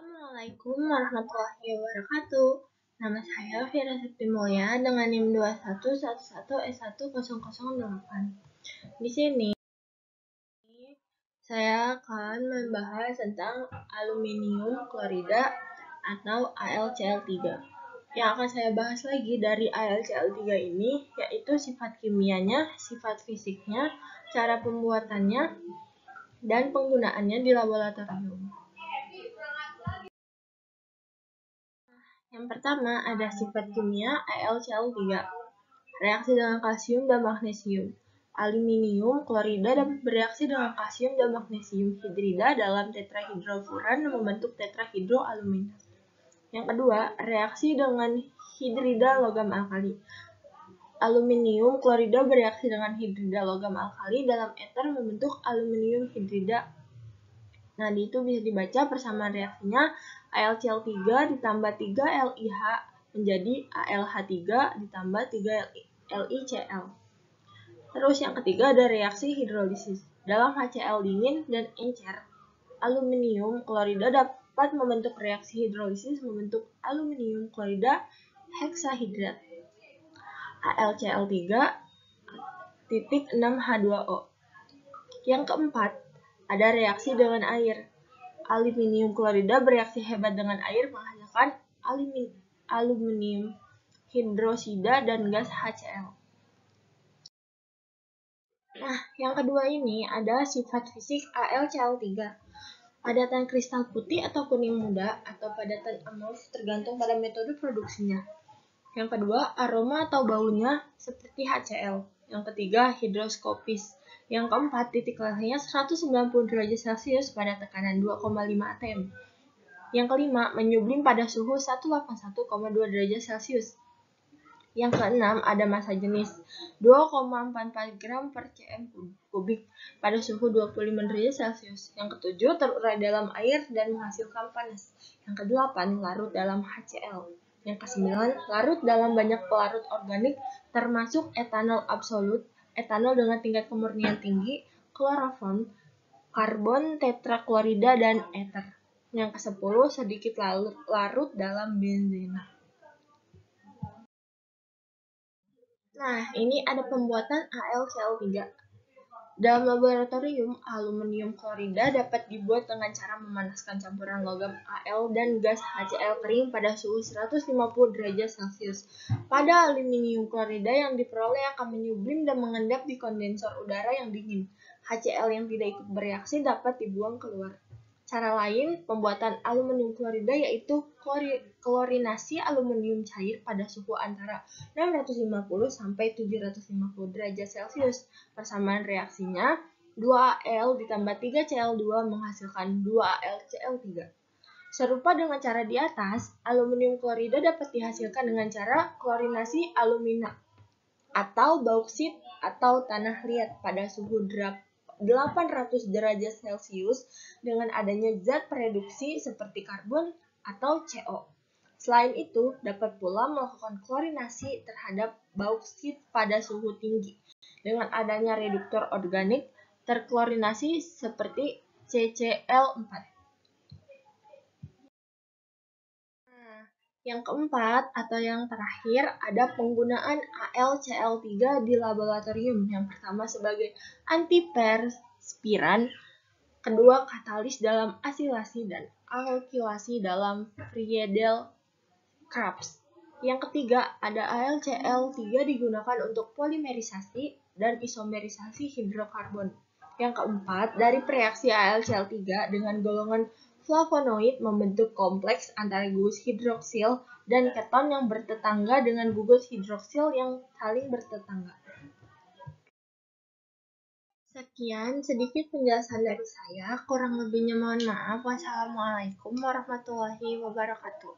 Assalamualaikum warahmatullahi wabarakatuh. Nama saya Fira Septimulya dengan NIM 2111S1008. Di sini saya akan membahas tentang aluminium klorida atau AlCl3. Yang akan saya bahas lagi dari AlCl3 ini yaitu sifat kimianya, sifat fisiknya, cara pembuatannya, dan penggunaannya di laboratorium. Yang pertama ada sifat kimia AlCl3. Reaksi dengan kalsium dan magnesium. Aluminium klorida dapat bereaksi dengan kalsium dan magnesium hidrida dalam tetrahidrofuran dan membentuk tetrahidroalumina. Yang kedua, reaksi dengan hidrida logam alkali. Aluminium klorida bereaksi dengan hidrida logam alkali dalam eter membentuk aluminium hidrida. Nah, itu bisa dibaca persamaan reaksinya AlCl3 ditambah 3LiH menjadi AlH3 ditambah 3LiCl. Terus yang ketiga ada reaksi hidrolisis. Dalam HCl dingin dan encer, aluminium klorida dapat membentuk reaksi hidrolisis membentuk aluminium klorida heksahidrat AlCl3.6H2O. Yang keempat, ada reaksi dengan air. Aluminium klorida bereaksi hebat dengan air menghasilkan aluminium hidrosida dan gas HCl. Nah, yang kedua ini ada sifat fisik AlCl3. Padatan kristal putih atau kuning muda atau padatan amorf tergantung pada metode produksinya. Yang kedua, aroma atau baunya seperti HCl. Yang ketiga, hidroskopis. Yang keempat, titik lelehnya 190 derajat Celcius pada tekanan 2,5 atm. Yang kelima, menyublim pada suhu 181,2 derajat Celcius. Yang keenam, ada massa jenis 2,44 gram per cm kubik pada suhu 25 derajat Celcius. Yang ketujuh, terurai dalam air dan menghasilkan panas. Yang kedelapan, larut dalam HCl. Yang kesembilan, larut dalam banyak pelarut organik termasuk etanol absolut, etanol dengan tingkat kemurnian tinggi, kloroform, karbon tetraklorida, dan eter. Yang ke-10, sedikit larut dalam benzena. Nah, ini ada pembuatan AlCl3. Dalam laboratorium, aluminium klorida dapat dibuat dengan cara memanaskan campuran logam Al dan gas HCl kering pada suhu 150 derajat Celcius. Pada aluminium klorida yang diperoleh akan menyublim dan mengendap di kondensor udara yang dingin. HCl yang tidak ikut bereaksi dapat dibuang keluar. Cara lain pembuatan aluminium klorida yaitu klorinasi aluminium cair pada suhu antara 650 sampai 750 derajat Celcius. Persamaan reaksinya 2Al ditambah 3Cl2 menghasilkan 2AlCl3. Serupa dengan cara di atas, aluminium klorida dapat dihasilkan dengan cara klorinasi alumina atau bauksit atau tanah liat pada suhu 800 derajat Celcius dengan adanya zat pereduksi seperti karbon atau CO. Selain itu, dapat pula melakukan klorinasi terhadap bauksit pada suhu tinggi dengan adanya reduktor organik terklorinasi seperti CCl4. Yang keempat atau yang terakhir ada penggunaan AlCl3 di laboratorium. Yang pertama sebagai antiperspiran, kedua katalis dalam asilasi dan alkilasi dalam Friedel-Crafts. Yang ketiga ada AlCl3 digunakan untuk polimerisasi dan isomerisasi hidrokarbon. Yang keempat, dari reaksi AlCl3 dengan golongan flavonoid membentuk kompleks antara gugus hidroksil dan keton yang bertetangga dengan gugus hidroksil yang saling bertetangga. Sekian sedikit penjelasan dari saya, kurang lebihnya mohon maaf. Wassalamualaikum warahmatullahi wabarakatuh.